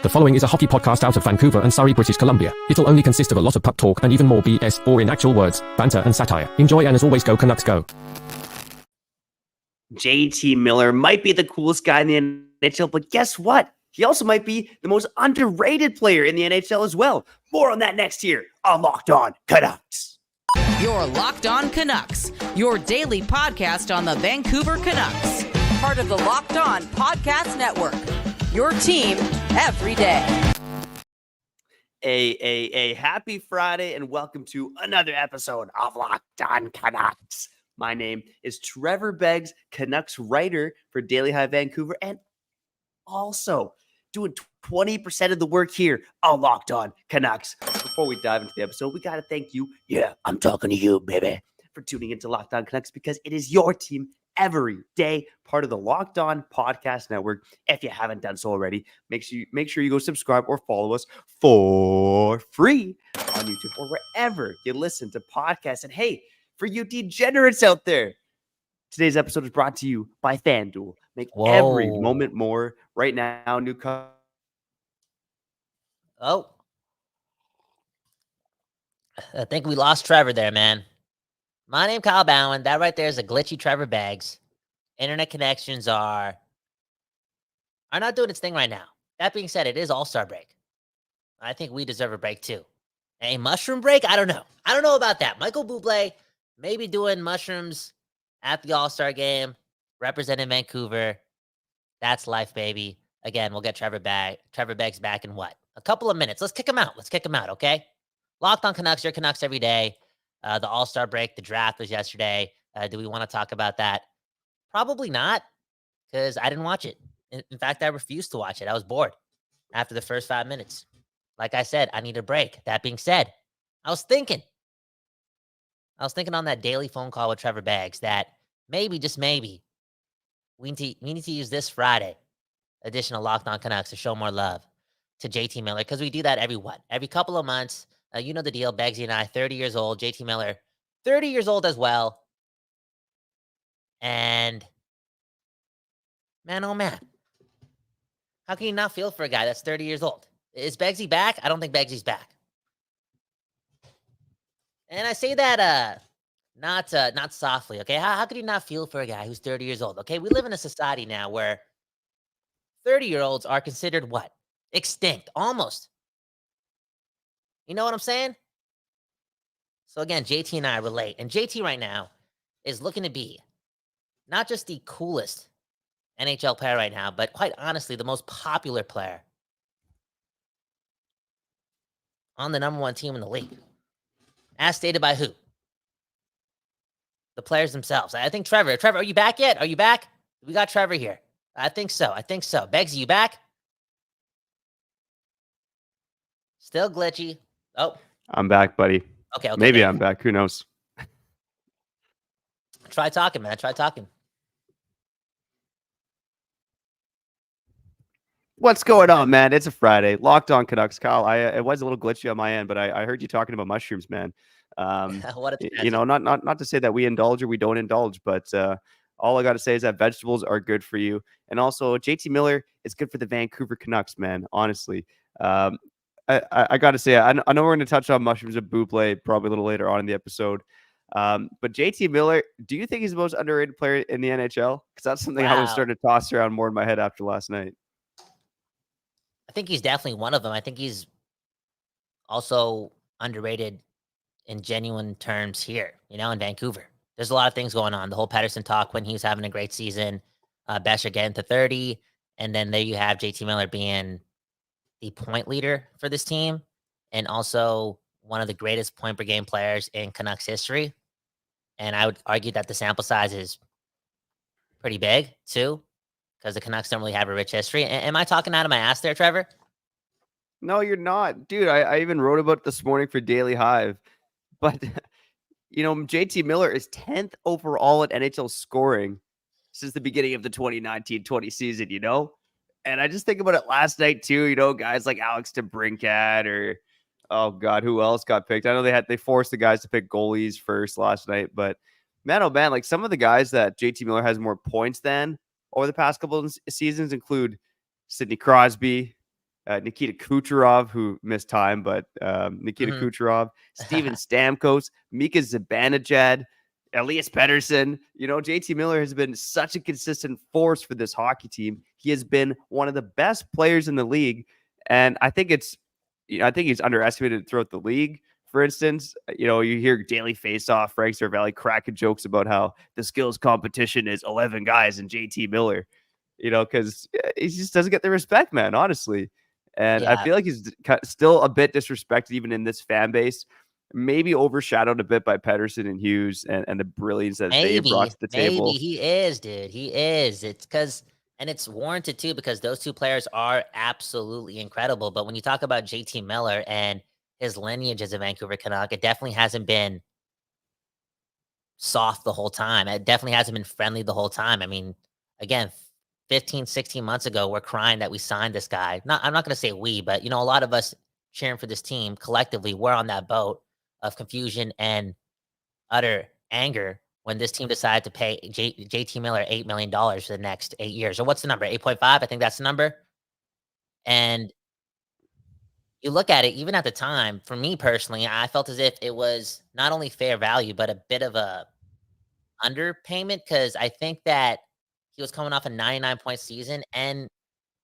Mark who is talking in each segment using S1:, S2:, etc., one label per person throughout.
S1: The following is a hockey podcast out of Vancouver and Surrey, British Columbia. It'll only consist of a lot of puck talk and even more BS, or in actual words, banter and satire. Enjoy, and as always, go Canucks go.
S2: JT Miller might be the coolest guy in the NHL, but guess what? He also might be the most underrated player in the NHL as well. More on that next year on Locked On Canucks.
S3: You're Locked On Canucks, your daily podcast on the Vancouver Canucks. Part of the Locked On Podcast Network. Your team every day.
S2: A happy Friday and welcome to another episode of Locked On Canucks. My name is Trevor Beggs, Canucks writer for Daily Hive Vancouver, and also doing 20% of the work here on Locked On Canucks. Before we dive into the episode, we got to thank you. Yeah, I'm talking to you, baby, for tuning into Locked On Canucks because it is your team every day, part of the Locked On Podcast Network. If you haven't done so already, make sure you go subscribe or follow us for free on YouTube or wherever you listen to podcasts. And hey, for you degenerates out there, today's episode is brought to you by FanDuel. Make every moment more. Right now,
S4: I think we lost Trevor there, man. My name Kyle Bowen. That right there is a glitchy Trevor Beggs. Internet connections are not doing its thing right now. That being said, it is All-Star break. I think we deserve a break too. A mushroom break? I don't know. I don't know about that. Michael Bublé maybe doing mushrooms at the All-Star game, representing Vancouver. That's life, baby. Again, we'll get Trevor Beggs back in what? A couple of minutes. Let's kick him out. Okay? Locked On Canucks, your Canucks every day. The All-Star break, the draft was yesterday. Do we want to talk about that? Probably not, because I didn't watch it. In fact, I refused to watch it. I was bored after the first 5 minutes. Like I said, I need a break. That being said, I was thinking on that daily phone call with Trevor Beggs that maybe, just maybe, we need to use this Friday edition of Locked On Canucks to show more love to JT Miller, because we do that every couple of months. You know the deal. Beggsy and I, 30 years old. JT Miller, 30 years old as well. And man, oh man, how can you not feel for a guy that's 30 years old? Is Beggsy back? I don't think Beggsy's back. And I say that not softly, okay? How could you not feel for a guy who's 30 years old? Okay, we live in a society now where 30-year-olds are considered what? Extinct, almost. You know what I'm saying? So again, JT and I relate. And JT right now is looking to be not just the coolest NHL player right now, but quite honestly, the most popular player on the number one team in the league. As stated by who? The players themselves. I think Trevor, are you back yet? Are you back? We got Trevor here. I think so. Beggsy, you back? Still glitchy. Oh.
S2: I'm back, buddy.
S4: Okay.
S2: Maybe I'm back. Who knows?
S4: Try talking, man. Try talking.
S2: What's going on, man? It's a Friday. Locked On Canucks. Kyle, it was a little glitchy on my end, but I heard you talking about mushrooms, man.
S4: What a
S2: you know, not to say that we indulge or we don't indulge, but all I got to say is that vegetables are good for you. And also, JT Miller is good for the Vancouver Canucks, man, honestly. I got to say, I know we're going to touch on mushrooms and Bublé probably a little later on in the episode. But JT Miller, do you think he's the most underrated player in the NHL? Because that's something I was starting to toss around more in my head after last night.
S4: I think he's definitely one of them. I think he's also underrated in genuine terms here, in Vancouver. There's a lot of things going on. The whole Pettersson talk when he was having a great season, Besher getting to 30, and then there you have JT Miller being the point leader for this team and also one of the greatest point per game players in Canucks history. And I would argue that the sample size is pretty big too, because the Canucks don't really have a rich history. Am I talking out of my ass there, Trevor?
S2: No, you're not. Dude, I even wrote about it this morning for Daily Hive. But, JT Miller is 10th overall at NHL scoring since the beginning of the 2019-20 season, And I just think about it last night too, guys like Alex DeBrincat or Oh God, who else got picked? I know they forced the guys to pick goalies first last night, but man, oh man, like some of the guys that JT Miller has more points than over the past couple of seasons include Sidney Crosby, Nikita Kucherov, who missed time, but Nikita Kucherov, Steven Stamkos, Mika Zibanejad, Elias Pettersson. JT Miller has been such a consistent force for this hockey team. He has been one of the best players in the league, and I think he's underestimated throughout the league. For instance, you hear Daily Faceoff, Frank Cervelli cracking jokes about how the skills competition is 11 guys and JT Miller, because he just doesn't get the respect, man, honestly. And I feel like he's still a bit disrespected even in this fan base, maybe overshadowed a bit by Pettersson and Hughes and the brilliance that they've brought to the table.
S4: Maybe he is, dude. He is. It's because, and it's warranted too, because those two players are absolutely incredible. But when you talk about JT Miller and his lineage as a Vancouver Canuck, it definitely hasn't been soft the whole time. It definitely hasn't been friendly the whole time. I mean, again, 15, 16 months ago, we're crying that we signed this guy. I'm not going to say we, but, a lot of us cheering for this team collectively, we're on that boat of confusion and utter anger when this team decided to pay JT Miller $8 million for the next 8 years. Or what's the number? 8.5? I think that's the number. And you look at it, even at the time, for me personally, I felt as if it was not only fair value, but a bit of a underpayment, because I think that he was coming off a 99-point season and,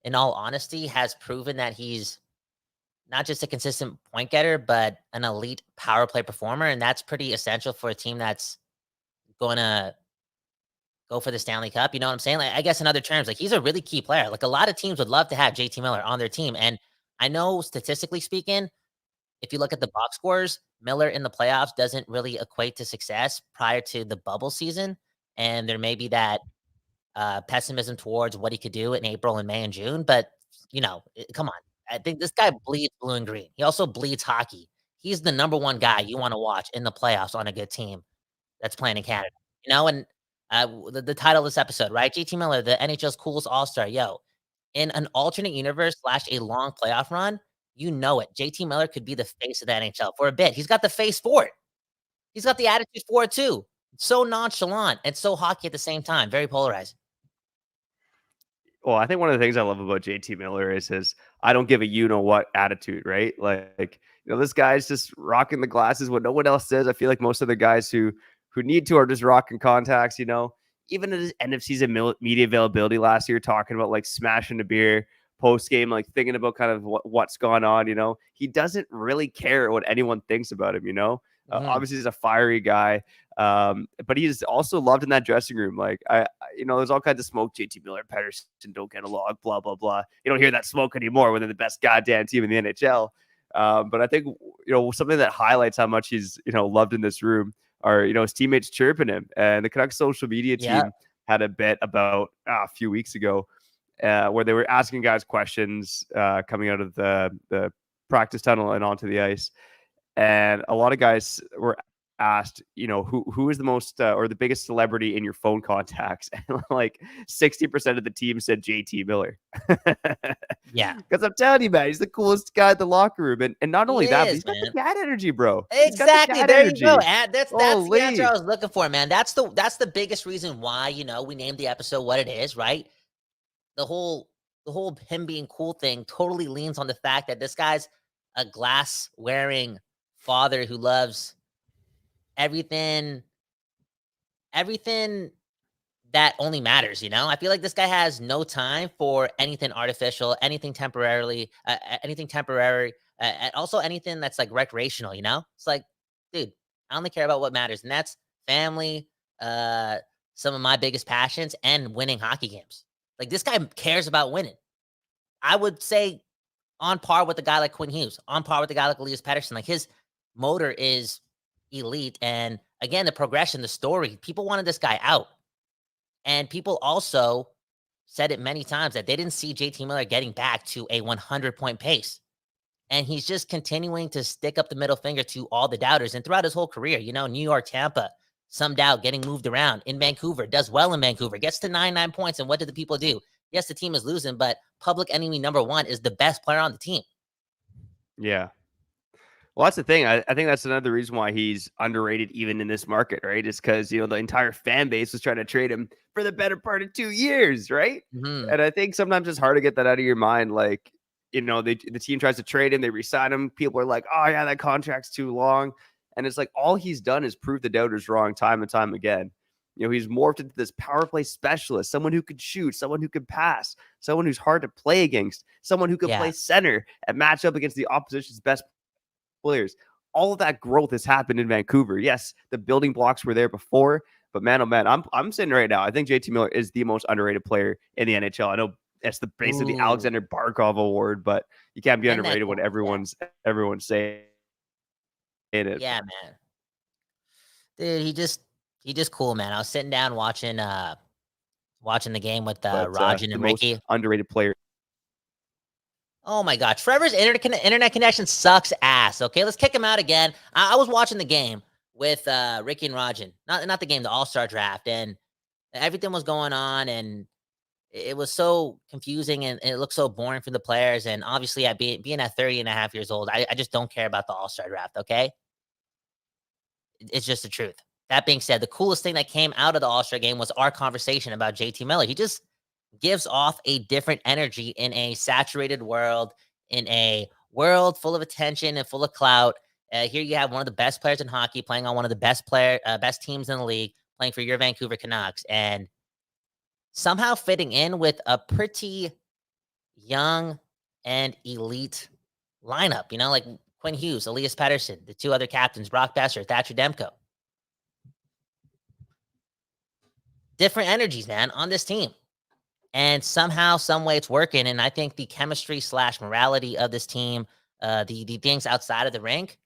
S4: in all honesty, has proven that he's not just a consistent point getter, but an elite power play performer. And that's pretty essential for a team that's going to go for the Stanley Cup. You know what I'm saying? Like, I guess in other terms, like, he's a really key player. Like, a lot of teams would love to have JT Miller on their team. And I know statistically speaking, if you look at the box scores, Miller in the playoffs doesn't really equate to success prior to the bubble season. And there may be that pessimism towards what he could do in April and May and June. But, come on. I think this guy bleeds blue and green. He also bleeds hockey. He's the number one guy you want to watch in the playoffs on a good team that's playing in Canada. And the title of this episode, right? JT Miller, the NHL's coolest all-star. Yo, in an alternate universe / a long playoff run, you know it. JT Miller could be the face of the NHL for a bit. He's got the face for it. He's got the attitude for it too. It's so nonchalant and so hockey at the same time. Very polarizing.
S2: Well, I think one of the things I love about JT Miller is his I don't give a what attitude, right? Like, this guy's just rocking the glasses when no one else says. I feel like most of the guys who need to are just rocking contacts, even at his NFC media availability last year, talking about like smashing a beer post game, like thinking about kind of what's gone on, he doesn't really care what anyone thinks about him, Obviously he's a fiery guy, but he's also loved in that dressing room. Like, there's all kinds of smoke. JT Miller, Pettersson don't get along, blah, blah, blah. You don't hear that smoke anymore when they're the best goddamn team in the NHL. But I think, something that highlights how much he's, loved in this room are, his teammates chirping him. And the Canucks social media team had a bit about a few weeks ago where they were asking guys questions coming out of the practice tunnel and onto the ice. And a lot of guys were asked, who is the most or the biggest celebrity in your phone contacts? And like 60% of the team said JT Miller.
S4: Yeah.
S2: Because I'm telling you, man, he's the coolest guy in the locker room. And not only that, but he's got the cat energy, bro.
S4: Exactly. There you go. That's the
S2: Holy.
S4: answer I was looking for, man. That's the biggest reason why, we named the episode what it is, right? The whole him being cool thing totally leans on the fact that this guy's a glass wearing father who loves everything that only matters. I feel like this guy has no time for anything artificial, anything temporary, and also anything that's like recreational. It's like, dude, I only care about what matters, and that's family, some of my biggest passions, and winning hockey games. Like, this guy cares about winning. I would say on par with a guy like Quinn Hughes, on par with a guy like Elias Pettersson. Like, his motor is elite. And again, the progression, the story, people wanted this guy out. And people also said it many times that they didn't see JT Miller getting back to a 100-point pace. And he's just continuing to stick up the middle finger to all the doubters. And throughout his whole career, New York, Tampa, some doubt, getting moved around. In Vancouver, does well in Vancouver, gets to 99 points. And what did the people do? Yes, the team is losing, but public enemy number one is the best player on the team.
S2: Yeah. Well, that's the thing. I think that's another reason why he's underrated even in this market, right? Is because, the entire fan base was trying to trade him for the better part of 2 years, right?
S4: Mhm.
S2: And I think sometimes it's hard to get that out of your mind. Like, the team tries to trade him, they resign him. People are like, oh, yeah, that contract's too long. And it's like all he's done is prove the doubters wrong time and time again. He's morphed into this power play specialist, someone who could shoot, someone who could pass, someone who's hard to play against, someone who could
S4: Yeah.
S2: play center and match up against the opposition's best players. All of that growth has happened in Vancouver. Yes, the building blocks were there before, but man, oh man, I'm sitting right now. I think JT Miller is the most underrated player in the NHL. I know it's basically the
S4: Ooh.
S2: Alexander Barkov award, but you can't be
S4: And that
S2: underrated when
S4: goal,
S2: everyone's saying it.
S4: yeah, man. Dude, he just cool, man. I was sitting down watching the game with
S2: But
S4: Rajan
S2: the
S4: and
S2: most
S4: Ricky.
S2: underrated player.
S4: Oh my God, Trevor's internet connection sucks ass. Okay, let's kick him out again. I was watching the game with Ricky and Rajan, not the game, the All-Star draft, and everything was going on, and it was so confusing, and it looked so boring for the players. And obviously, at being at 30 and a half years old, I just don't care about the All-Star draft. Okay, it's just the truth. That being said, the coolest thing that came out of the All-Star game was our conversation about JT Miller. He just gives off a different energy in a saturated world, in a world full of attention and full of clout. Here you have one of the best players in hockey playing on one of the best teams in the league, playing for your Vancouver Canucks, and somehow fitting in with a pretty young and elite lineup. Like Quinn Hughes, Elias Pettersson, the two other captains, Brock Besser, Thatcher Demko. Different energies, man, on this team. And somehow, some way it's working. And I think the chemistry / morality of this team, the things outside of the rink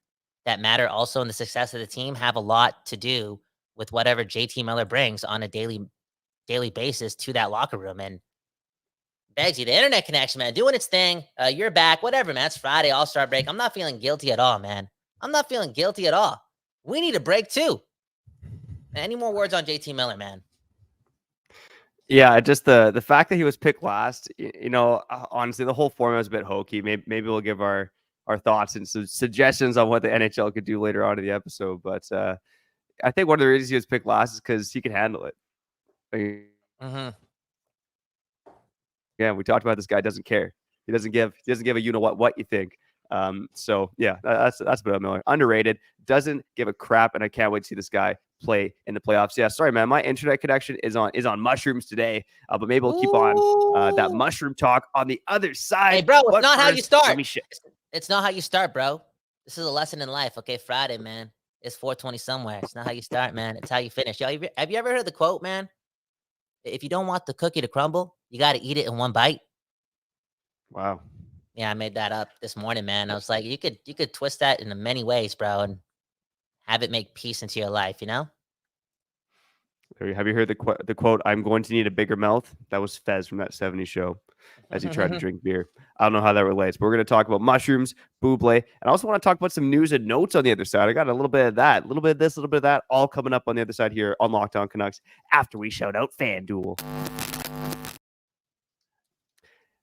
S4: that matter also in the success of the team have a lot to do with whatever JT Miller brings on a daily basis to that locker room. And Begsy, the internet connection, man, doing its thing. You're back, whatever, man. It's Friday, All-Star break. I'm not feeling guilty at all, man. I'm not feeling guilty at all. We need a break too. Any more words on JT Miller, man?
S2: Yeah, just the fact that he was picked last, honestly, the whole format was a bit hokey. Maybe we'll give our thoughts and some suggestions on what the NHL could do later on in the episode. But I think one of the reasons he was picked last is because he can handle it. Yeah, we talked about this guy doesn't care. He doesn't give a what you think. So yeah, that's about Miller. Underrated, doesn't give a crap, and I can't wait to see this guy play in the playoffs. Yeah, sorry, man. My internet connection is on mushrooms today, but maybe we'll keep on that mushroom talk on the other side.
S4: Hey, bro, it's not how you start.
S2: It's
S4: not how you start, bro. This is a lesson in life. Okay, Friday, man. It's 4:20 somewhere. It's not how you start, man. It's how you finish. Yo, have you ever heard the quote, man? If you don't want the cookie to crumble, you got to eat it in one bite.
S2: Wow.
S4: Yeah, I made that up this morning, man. I was like, you could twist that in many ways, bro, and have it make peace into your life,
S2: Have you heard the quote, "I'm going to need a bigger mouth"? That was Fez from that 70s show as he tried to drink beer. I don't know how that relates, but we're going to talk about mushrooms, Buble, and I also want to talk about some news and notes on the other side. I got a little bit of that, a little bit of this, a little bit of that, all coming up on the other side here on Locked On Canucks after we shout out FanDuel.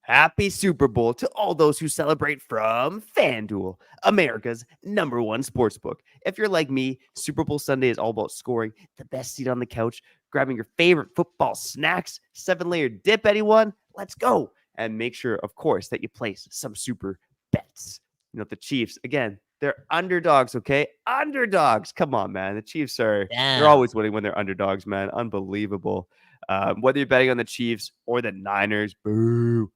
S2: Happy Super Bowl to all those who celebrate from FanDuel, America's #1 sportsbook. If you're like me, Super Bowl Sunday is all about scoring, the best seat on the couch, grabbing your favorite football snacks, 7-layer dip, anyone? Let's go. And make sure, of course, that you place some super bets. The Chiefs, again, they're underdogs, okay? Underdogs. Come on, man. The Chiefs they're always winning when they're underdogs, man. Unbelievable. Whether you're betting on the Chiefs or the Niners, boo.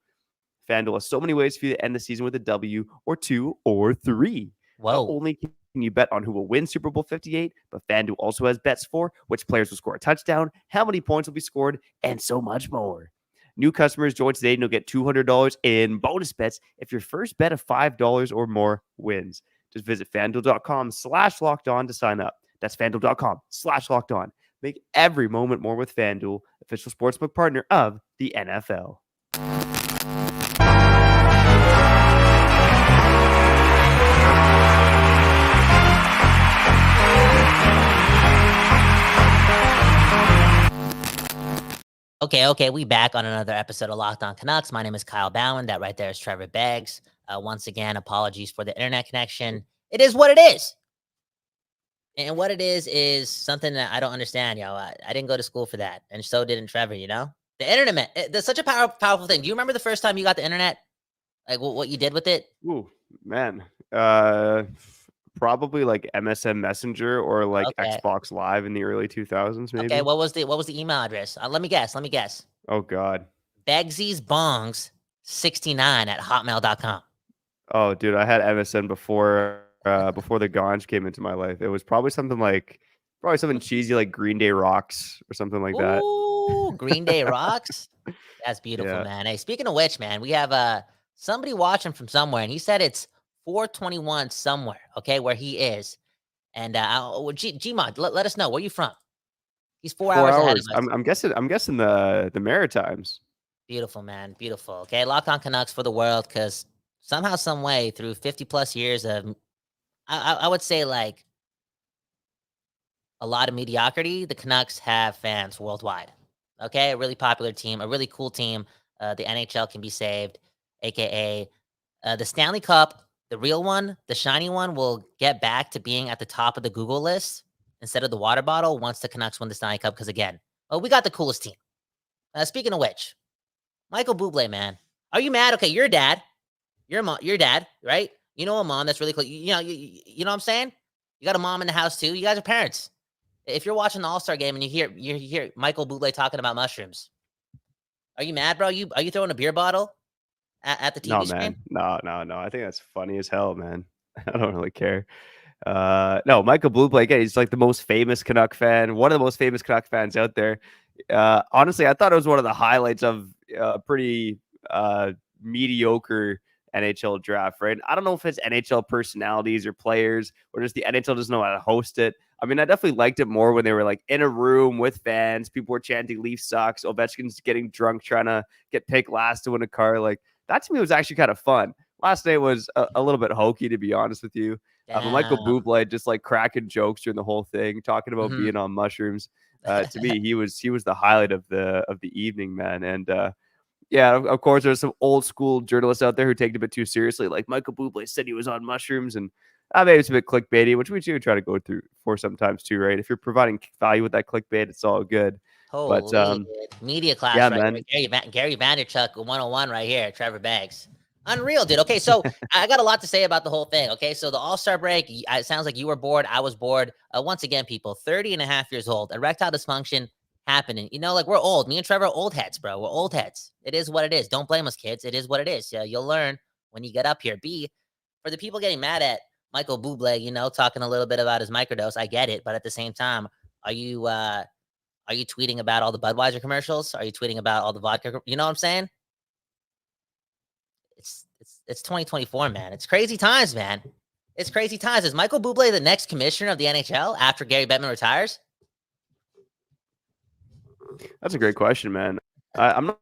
S2: FanDuel has so many ways for you to end the season with a W or 2 or 3.
S4: Whoa.
S2: Not only can you bet on who will win Super Bowl 58, but FanDuel also has bets for which players will score a touchdown, how many points will be scored, and so much more. New customers join today and you'll get $200 in bonus bets if your first bet of $5 or more wins. Just visit FanDuel.com/lockedon to sign up. That's FanDuel.com/lockedon. Make every moment more with FanDuel, official sportsbook partner of the NFL.
S4: Okay, we back on another episode of Locked On Canucks. My name is Kyle Bowen. That right there is Trevor Beggs. Once again, apologies for the internet connection. It is what it is. And what it is something that I don't understand, yo. I didn't go to school for that, and so didn't Trevor, you know? The internet, that's such a powerful thing. Do you remember the first time you got the internet? Like, what you did with it?
S2: Ooh, man. Probably like MSN Messenger or like
S4: Okay.
S2: Xbox Live in the early 2000s,
S4: Okay,
S2: maybe.
S4: what was the email address? Let me guess.
S2: Oh God.
S4: Begsy's Bongs 69 at hotmail.com.
S2: Oh, dude, I had MSN before the Ganj came into my life. It was probably something cheesy like Green Day Rocks or something like that.
S4: Ooh, Green Day rocks. That's beautiful,
S2: Yeah.
S4: man. Hey, speaking of which, man, we have somebody watching from somewhere, and he said it's 4:21 somewhere, okay, where he is. And Gmod, let us know where you from. He's 4
S2: 4
S4: hours ahead of
S2: hours.
S4: us.
S2: I'm guessing the Maritimes.
S4: Beautiful, man. Beautiful. Okay, Locked On Canucks for the world, because somehow, some way, through 50 plus years of, I would say, like, a lot of mediocrity, the Canucks have fans worldwide. Okay, a really popular team, a really cool team. The NHL can be saved, aka the Stanley Cup, the real one, the shiny one, will get back to being at the top of the Google list instead of the water bottle once the Canucks win the Stanley Cup. Because again, we got the coolest team. Speaking of which, Michael Bublé, man, are you mad? Okay, you're a dad. Your dad, right? You know a mom that's really close. You know, you know what I'm saying? You got a mom in the house too. You guys are parents. If you're watching the All-Star game and you hear Michael Bublé talking about mushrooms, are you mad, bro? Are you throwing a beer bottle at the
S2: No,
S4: TV screen?
S2: man. No. I think that's funny as hell, man. I don't really care. No, Michael Bublé, again, he's like the most famous Canuck fan, one of the most famous Canuck fans out there. Honestly, I thought it was one of the highlights of pretty mediocre NHL draft, right? I don't know if it's NHL personalities or players or just the NHL doesn't know how to host it. I mean, I definitely liked it more when they were like in a room with fans. People were chanting Leaf sucks. Ovechkin's getting drunk, trying to get picked last to win a car. Like that to me was actually kind of fun. Last night was a little bit hokey, to be honest with you. But Michael
S4: Damn.
S2: Bublé just like cracking jokes during the whole thing, talking about
S4: Mhm.
S2: being on mushrooms. To me, he was the highlight of the evening, man. And yeah, of course, there's some old school journalists out there who take it a bit too seriously. Like Michael Bublé said he was on mushrooms, and maybe it's a bit clickbaity, which we do try to go through for sometimes too, right? If you're providing value with that clickbait, it's all good. But
S4: Holy media class
S2: yeah,
S4: right
S2: man,
S4: here. Gary Vanderchuk 101 right here. Trevor Beggs. Unreal, dude. Okay, so I got a lot to say about the whole thing. Okay, so the All-Star break, it sounds like you were bored. I was bored. Once again, people, 30 and a half years old, erectile dysfunction happening. You know, like we're old. Me and Trevor are old heads, bro. We're old heads. It is what it is. Don't blame us, kids. It is what it is. Yeah, you'll learn when you get up here. B, for the people getting mad at Michael Bublé, you know, talking a little bit about his microdose, I get it. But at the same time, are you tweeting about all the Budweiser commercials? Are you tweeting about all the vodka? You know what I'm saying? It's 2024, man. It's crazy times, man. It's crazy times. Is Michael Bublé the next commissioner of the NHL after Gary Bettman retires?
S2: that's a great question, man. I'm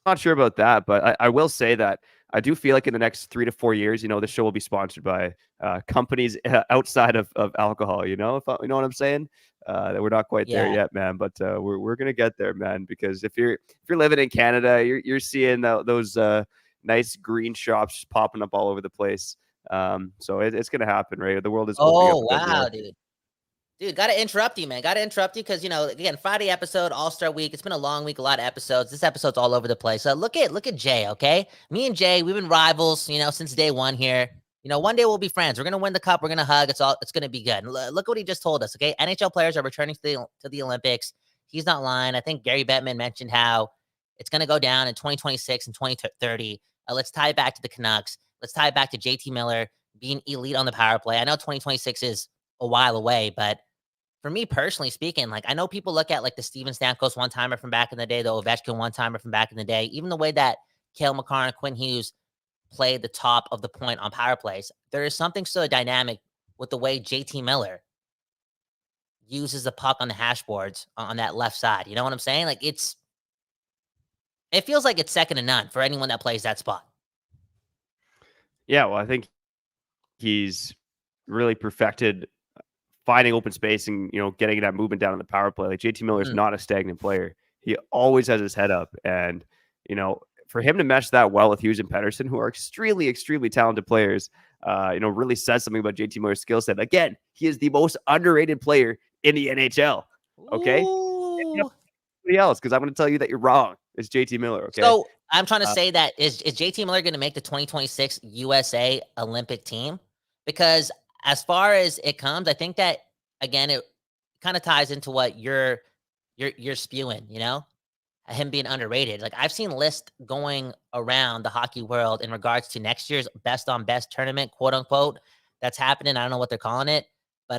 S2: not sure about that, but I will say that I do feel like in the next 3 to 4 years, you know, the show will be sponsored by companies outside of alcohol. You know, you know what I'm saying? That we're not quite there
S4: Yeah.
S2: yet, man. But we're gonna get there, man. Because if you're living in Canada, you're seeing those nice green shops just popping up all over the place. So it's gonna happen, right? The world is opening up
S4: Oh,
S2: a bit
S4: wow,
S2: more.
S4: dude. Dude, gotta interrupt you, man. Gotta interrupt you because, you know, again, Friday episode, All-Star week. It's been a long week, a lot of episodes. This episode's all over the place. Look at Jay, okay? Me and Jay, we've been rivals, you know, since day one here. You know, one day we'll be friends. We're gonna win the cup. We're gonna hug. It's gonna be good. Look what he just told us, okay? NHL players are returning to the Olympics. He's not lying. I think Gary Bettman mentioned how it's gonna go down in 2026 and 2030. Let's tie it back to the Canucks. Let's tie it back to JT Miller being elite on the power play. I know 2026 is a while away, but for me personally speaking, like I know people look at like the Steven Stamkos one-timer from back in the day, the Ovechkin one-timer from back in the day, even the way that Cale Makar and Quinn Hughes played the top of the point on power plays. There is something so dynamic with the way JT Miller uses the puck on the hashboards on that left side. You know what I'm saying? Like it feels like it's second to none for anyone that plays that spot.
S2: Yeah, well, I think he's really perfected finding open space and, you know, getting that movement down in the power play. Like JT Miller is not a stagnant player. He always has his head up. And, you know, for him to mesh that well with Hughes and Pettersson, who are extremely, extremely talented players, really says something about JT Miller's skill set. Again, he is the most underrated player in the NHL. Okay.
S4: Ooh.
S2: Anybody else? Because I'm going to tell you that you're wrong. It's JT Miller. Okay.
S4: So I'm trying to say that is JT Miller going to make the 2026 USA Olympic team? Because as far as it comes, I think that again, it kind of ties into what you're spewing, him being underrated. Like I've seen lists going around the hockey world in regards to next year's best on best tournament, quote unquote, that's happening. I don't know what they're calling it, but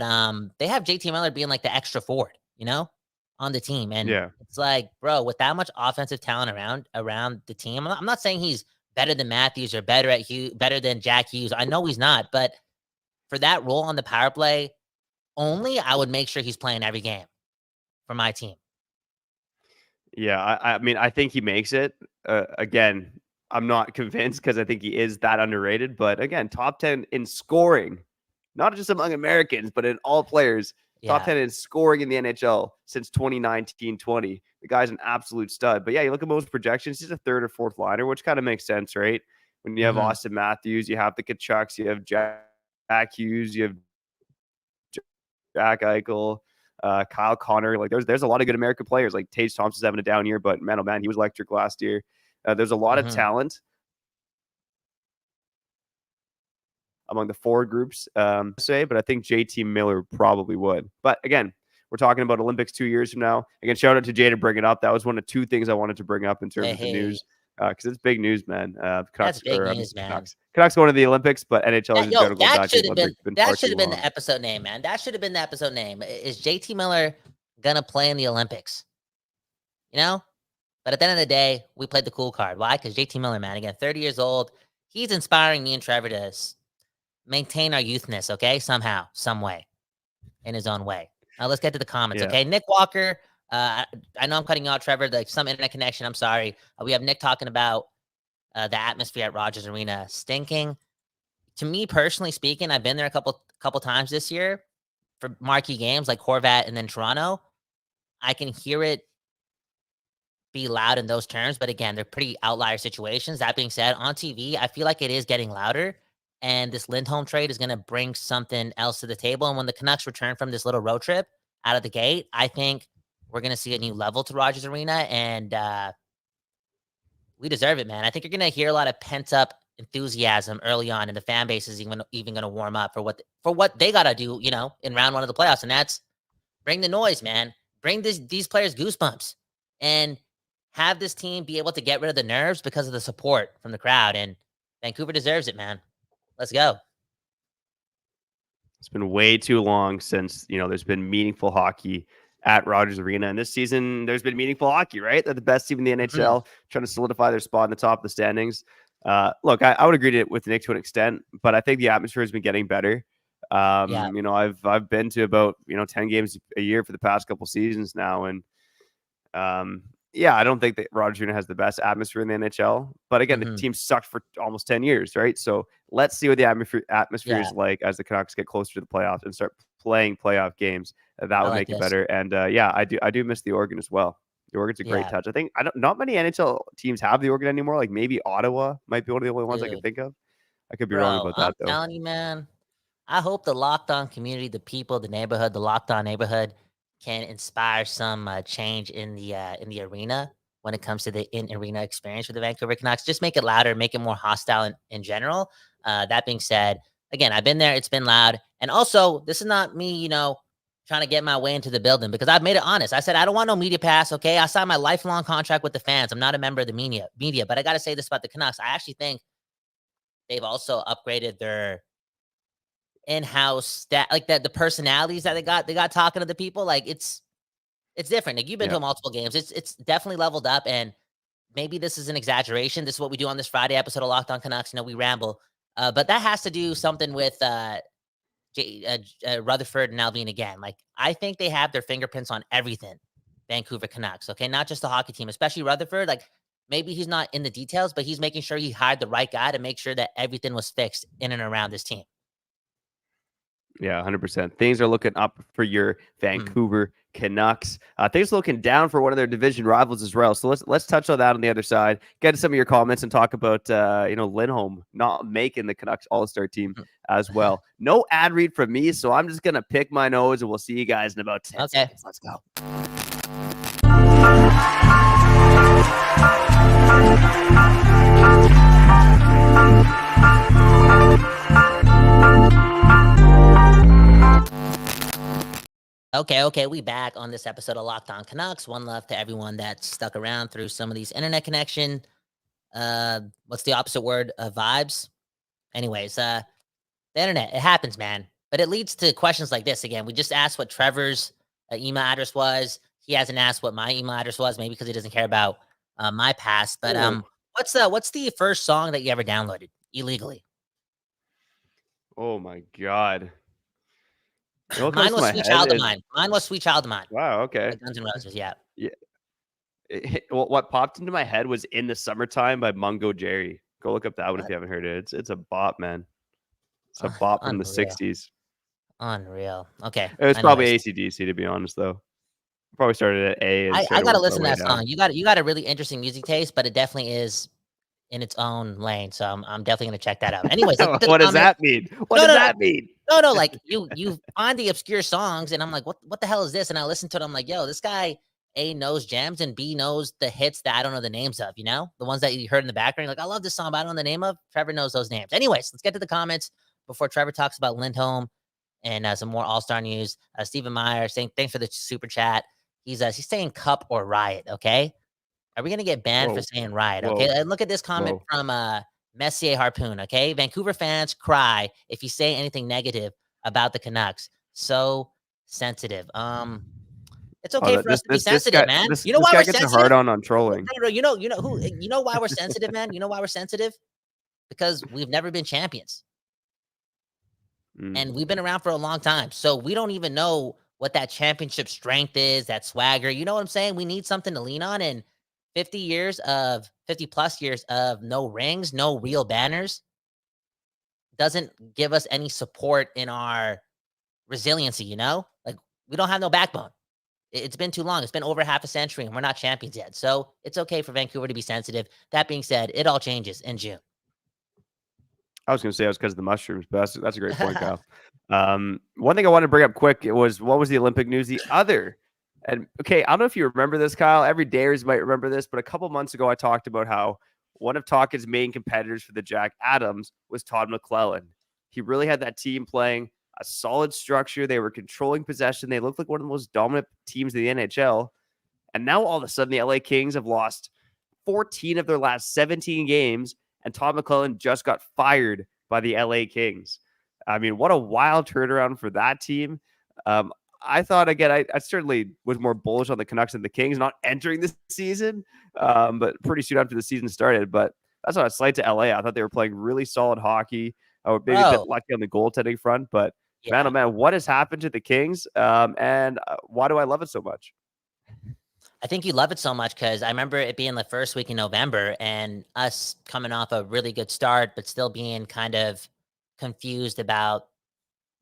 S4: they have JT Miller being like the extra forward, on the team. And it's like, bro, with that much offensive talent around the team, I'm not saying he's better than Matthews or better than Jack Hughes. I know he's not, but for that role on the power play only, I would make sure he's playing every game for my team.
S2: Yeah, I mean, I think he makes it. Again, I'm not convinced because I think he is that underrated. But again, top 10 in scoring, not just among Americans, but in all players. Top 10 in scoring in the NHL since 2019-20. The guy's an absolute stud. But yeah, you look at most projections, he's a third or fourth liner, which kind of makes sense, right? When you have Austin Matthews, you have the Kachucks, you have Jack Hughes, you have Jack Eichel. Kyle Connor, like there's a lot of good American players. Like Tage Thompson's having a down year, but man, oh man, he was electric last year. There's a lot of talent among the forward groups, but I think JT Miller probably would. But again, we're talking about Olympics 2 years from now. Again, shout out to Jay to bring it up. That was one of two things I wanted to bring up in terms of the news. Because it's big news, man.
S4: That's big news, man.
S2: Canucks going to the Olympics, but NHL in general.
S4: That should have been the episode name, man. That should have been the episode name. Is JT Miller gonna play in the Olympics? But at the end of the day, we played the cool card. Why? Because JT Miller, man, again, 30 years old. He's inspiring me and Trevor to maintain our youthness, okay? Somehow, some way, in his own way. Now let's get to the comments, okay? Nick Walker. I know I'm cutting you out, Trevor. Like some internet connection. I'm sorry. We have Nick talking about the atmosphere at Rogers Arena stinking. To me personally speaking, I've been there a couple times this year for marquee games like Horvat and then Toronto. I can hear it be loud in those terms, but again, they're pretty outlier situations. That being said, on TV, I feel like it is getting louder, and this Lindholm trade is going to bring something else to the table. And when the Canucks return from this little road trip out of the gate, I think we're going to see a new level to Rogers Arena, and we deserve it, man. I think you're going to hear a lot of pent-up enthusiasm early on, and the fan base is even going to warm up for what they got to do, in round one of the playoffs, and that's bring the noise, man. Bring these players goosebumps, and have this team be able to get rid of the nerves because of the support from the crowd, and Vancouver deserves it, man. Let's go.
S2: It's been way too long since, there's been meaningful hockey at Rogers Arena. And this season, there's been meaningful hockey, right? They're the best team in the NHL, trying to solidify their spot in the top of the standings. Look, I would agree with Nick to an extent, but I think the atmosphere has been getting better. I've been to about 10 games a year for the past couple seasons now, and I don't think that Rogers Arena has the best atmosphere in the NHL. But again, the team sucked for almost 10 years, right? So let's see what the atmosphere is like as the Canucks get closer to the playoffs and start playing playoff games. That would make it better. And I do miss the Oregon as well. The Oregon's a great touch. I think not many NHL teams have the Oregon anymore. Like maybe Ottawa might be one of the only ones I can think of. I could be wrong about that, though.
S4: I'm telling you, man. I hope the Locked On community, the people, the neighborhood, the Locked On neighborhood can inspire some change in the arena when it comes to the in-arena experience for the Vancouver Canucks. Just make it louder, make it more hostile in general. That being said, again, I've been there. It's been loud. And also, this is not me, trying to get my way into the building, because I've made it honest. I said, I don't want no media pass, okay? I signed my lifelong contract with the fans. I'm not a member of the media, but I got to say this about the Canucks. I actually think they've also upgraded their in-house like the personalities that they got talking to the people. Like it's different. Like you've been to multiple games. It's definitely leveled up, and maybe this is an exaggeration. This is what we do on this Friday episode of Locked On Canucks. We ramble, but that has to do something with Rutherford and Alvin again. Like I think they have their fingerprints on everything. Vancouver Canucks, okay, not just the hockey team, especially Rutherford. Like maybe he's not in the details, but he's making sure he hired the right guy to make sure that everything was fixed in and around this team.
S2: Yeah, 100%. Things are looking up for your Vancouver Canucks. Things are looking down for one of their division rivals as well. So let's touch on that on the other side. Get to some of your comments and talk about Lindholm not making the Canucks All-Star team as well. No ad read from me, so I'm just gonna pick my nose, and we'll see you guys in about 10
S4: Okay.
S2: seconds. Let's go.
S4: Okay, we back on this episode of Locked On Canucks. One love to everyone that stuck around through some of these internet connection. What's the opposite word of vibes? Anyways, the internet, it happens, man. But it leads to questions like this again. We just asked what Trevor's email address was. He hasn't asked what my email address was, maybe because he doesn't care about my past. But what's the first song that you ever downloaded illegally?
S2: Oh my God.
S4: Mine was Sweet Child of Mine. Mine was Sweet Child of Mine.
S2: Wow, okay.
S4: Like Guns N' Roses, yeah.
S2: Yeah. What popped into my head was In the Summertime by Mungo Jerry. Go look up that one if you haven't heard it. It's a bop, man. It's a bop from the 60s.
S4: Unreal. Okay.
S2: It was probably AC/DC, to be honest, though. Probably started at A.
S4: I gotta listen to that song. You got a really interesting music taste, but it definitely is in its own lane. So I'm definitely gonna check that out. Anyways,
S2: what does that mean? What does that mean?
S4: No, like you find the obscure songs, and I'm like, what the hell is this? And I listen to it. I'm like, yo, this guy A knows gems and B knows the hits that I don't know the names of. You know, the ones that you heard in the background. You're like, I love this song, but I don't know the name of. Trevor knows those names. Anyways, let's get to the comments before Trevor talks about Lindholm and some more All-Star news. Stephen Meyer saying thanks for the super chat. He's saying Cup or Riot. Okay, are we gonna get banned for saying Riot? Okay, and look at this comment from Messier Harpoon. Okay, Vancouver fans cry if you say anything negative about the Canucks. So sensitive. It's okay for us to be sensitive, man. You know why we're sensitive?
S2: Hard on trolling.
S4: No, you know why we're sensitive, man? You know why we're sensitive? Because we've never been champions. And we've been around for a long time. So we don't even know what that championship strength is, that swagger. You know what I'm saying? We need something to lean on. And 50 plus years of no rings, no real banners doesn't give us any support in our resiliency, you know? Like, we don't have no backbone. It's been too long. It's been over half a century and we're not champions yet. So it's okay for Vancouver to be sensitive. That being said, it all changes in June.
S2: I was going to say it was because of the mushrooms, but that's a great point, Kyle. One thing I wanted to bring up quick, what was the Olympic news? The other, and okay, I don't know if you remember this, Kyle. Every Dares might remember this, but a couple months ago, I talked about how one of Talkin's main competitors for the Jack Adams was Todd McClellan. He really had that team playing a solid structure. They were controlling possession. They looked like one of the most dominant teams in the NHL. And now all of a sudden, the LA Kings have lost 14 of their last 17 games. And Todd McClellan just got fired by the LA Kings. I mean, what a wild turnaround for that team. I thought, again, I certainly was more bullish on the Canucks than the Kings not entering this season, but pretty soon after the season started. But that's not a slight to LA. I thought they were playing really solid hockey. Maybe a bit lucky on the goaltending front. But, man, oh, man, what has happened to the Kings? And why do I love it so much?
S4: I think you love it so much because I remember it being the first week in November and us coming off a really good start, but still being kind of confused about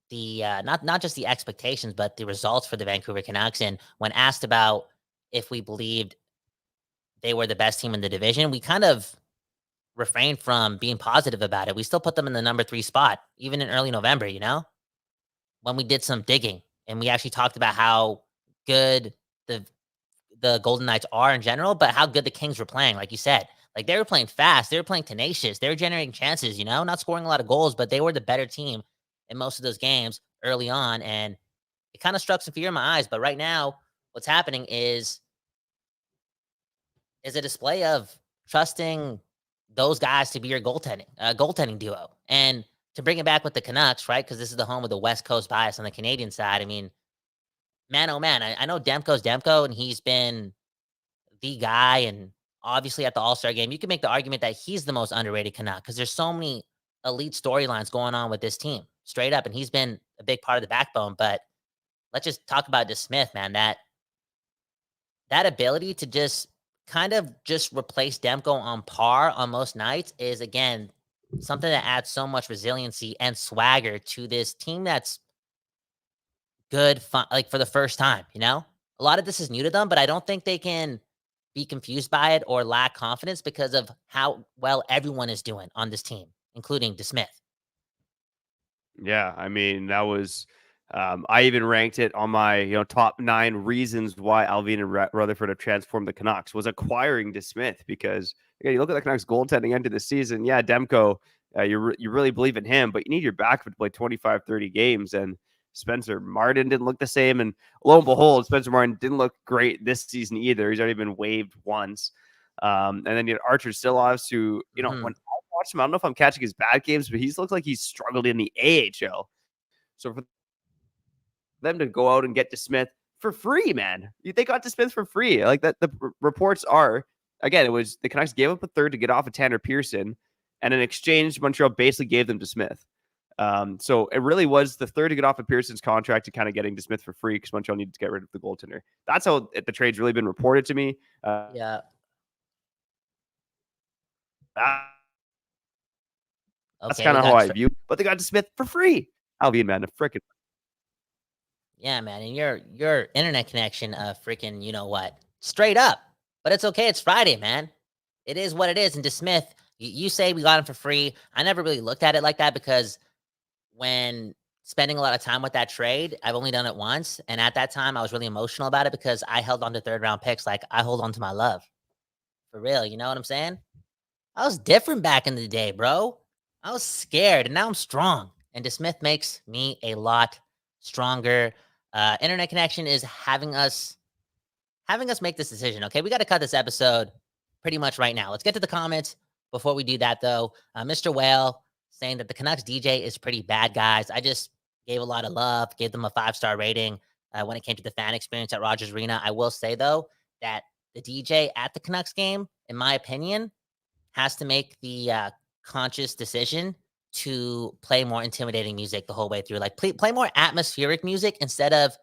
S4: the not just the expectations, but the results for the Vancouver Canucks. And when asked about if we believed they were the best team in the division, we kind of refrained from being positive about it. We still put them in the number 3 spot, even in early November, you know, when we did some digging and we actually talked about how good the Golden Knights are in general, but how good the Kings were playing. Like you said, like they were playing fast. They were playing tenacious. They were generating chances, you know, not scoring a lot of goals, but they were the better team in most of those games early on. And it kind of struck some fear in my eyes. But right now, what's happening is a display of trusting those guys to be your goaltending duo. And to bring it back with the Canucks, right? Because this is the home of the West Coast bias on the Canadian side. I mean, man, oh man, I know Demko's Demko, and he's been the guy. And obviously at the All-Star game, you can make the argument that he's the most underrated Canuck because there's so many elite storylines going on with this team, straight up. And he's been a big part of the backbone. But let's just talk about DeSmith, man. That ability to just kind of just replace Demko on par on most nights is, again, something that adds so much resiliency and swagger to this team that's good fun, like for the first time, A lot of this is new to them, but I don't think they can be confused by it or lack confidence because of how well everyone is doing on this team, including DeSmith.
S2: Yeah, I mean, that was I even ranked it on my top 9 reasons why Alvin and Rutherford have transformed the Canucks was acquiring DeSmith because you look at the Canucks goaltending end of the season. Yeah, Demko, you really believe in him, but you need your backup to play 25, 30 games. And Spencer Martin didn't look the same. And lo and behold, Spencer Martin didn't look great this season either. He's already been waived once. And then you had Archer Silovs, who, when I watched him, I don't know if I'm catching his bad games, but he's looked like he's struggled in the AHL. So for them to go out and get DeSmith for free, man, they got DeSmith for free. Like that, the reports are, again, it was the Canucks gave up a third to get off of Tanner Pearson, and in exchange, Montreal basically gave them DeSmith. So it really was the third to get off of Pearson's contract to kind of getting DeSmith for free because Montreal needed to get rid of the goaltender. That's how the trade's really been reported to me.
S4: Yeah.
S2: That's kind of how I view it. But they got DeSmith for free. Alvin, man, a frickin'.
S4: Yeah, man, and your internet connection, freaking, straight up. But it's okay. It's Friday, man. It is what it is. And DeSmith, you say we got him for free. I never really looked at it like that because when spending a lot of time with that trade, I've only done it once. And at that time, I was really emotional about it because I held on to third-round picks like I hold on to my love. For real, you know what I'm saying? I was different back in the day, bro. I was scared, and now I'm strong. And DeSmith makes me a lot stronger. Internet connection is having us make this decision. Okay, we got to cut this episode pretty much right now. Let's get to the comments. Before we do that, though, Mr. Whale saying that the Canucks DJ is pretty bad, guys. I just gave a lot of love, gave them a 5-star rating when it came to the fan experience at Rogers Arena. I will say, though, that the DJ at the Canucks game, in my opinion, has to make the conscious decision to play more intimidating music the whole way through. Like, play more atmospheric music instead of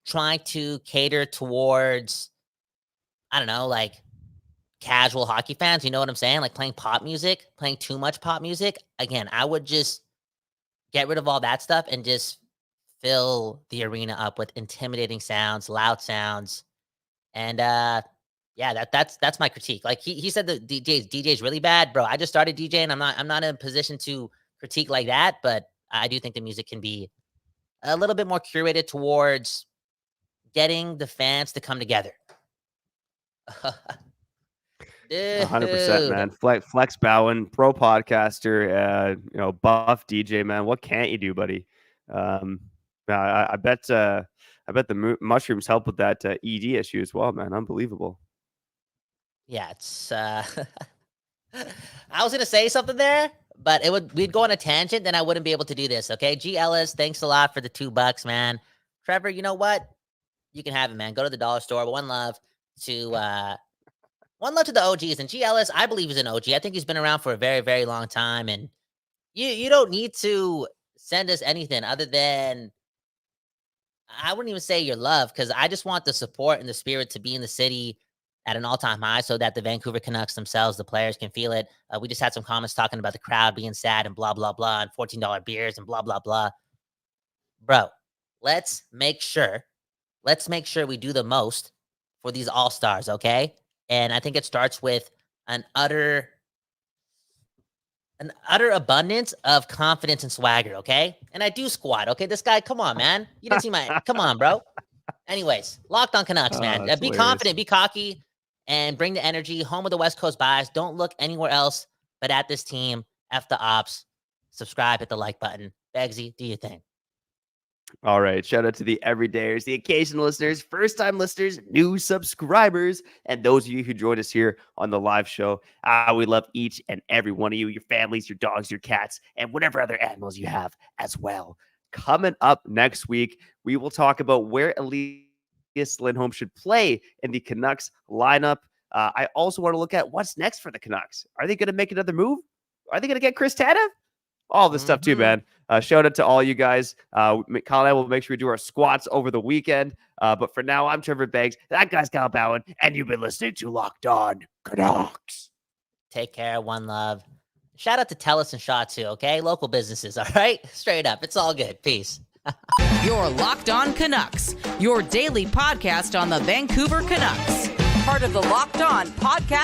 S4: trying to cater towards, I don't know, like casual hockey fans. You know what I'm saying? Like playing pop music, playing too much pop music. Again, I would just get rid of all that stuff and just fill the arena up with intimidating sounds, loud sounds. And yeah, that's my critique. Like he said the DJ is really bad, bro. I just started DJing. I'm not in a position to critique like that, but I do think the music can be a little bit more curated towards getting the fans to come together.
S2: 100%, man. Flex Bowen, pro podcaster, buff DJ, man. What can't you do, buddy? I bet the mushrooms help with that ED issue as well, man. Unbelievable.
S4: Yeah, it's I was gonna say something there, but we'd go on a tangent, then I wouldn't be able to do this. Okay. G Ellis, thanks a lot for the $2, man. Trevor, you know what? You can have it, man. Go to the dollar store. But one love to the OGs. And G Ellis, I believe he's an OG. I think he's been around for a very, very long time. And you don't need to send us anything other than, I wouldn't even say your love, because I just want the support and the spirit to be in the city at an all-time high so that the Vancouver Canucks themselves, the players, can feel it. We just had some comments talking about the crowd being sad and blah, blah, blah, and $14 beers and blah, blah, blah. Bro, let's make sure we do the most for these all-stars, okay? And I think it starts with an utter abundance of confidence and swagger, okay? And I do squat, okay? This guy, come on, man. You didn't see come on, bro. Anyways, Locked On Canucks, man. Be hilarious. Confident, be cocky, and bring the energy. Home of the West Coast Bias. Don't look anywhere else but at this team. F the ops. Subscribe, hit the like button. Begsy, do your thing.
S2: All right. Shout out to the everydayers, the occasional listeners, first-time listeners, new subscribers, and those of you who joined us here on the live show. We love each and every one of you, your families, your dogs, your cats, and whatever other animals you have as well. Coming up next week, we will talk about where Elias Lindholm should play in the Canucks lineup. I also want to look at what's next for the Canucks. Are they going to make another move? Are they going to get Chris Tanev? All this stuff too, man. Shout out to all you guys. Kyle and I will make sure we do our squats over the weekend. But for now, I'm Trevor Beggs. That guy's Kyle Bowen, and you've been listening to Locked On Canucks.
S4: Take care. One love. Shout out to Telus and Shaw too, okay? Local businesses, all right? Straight up. It's all good. Peace.
S3: Your Locked On Canucks, your daily podcast on the Vancouver Canucks. Part of the Locked On Podcast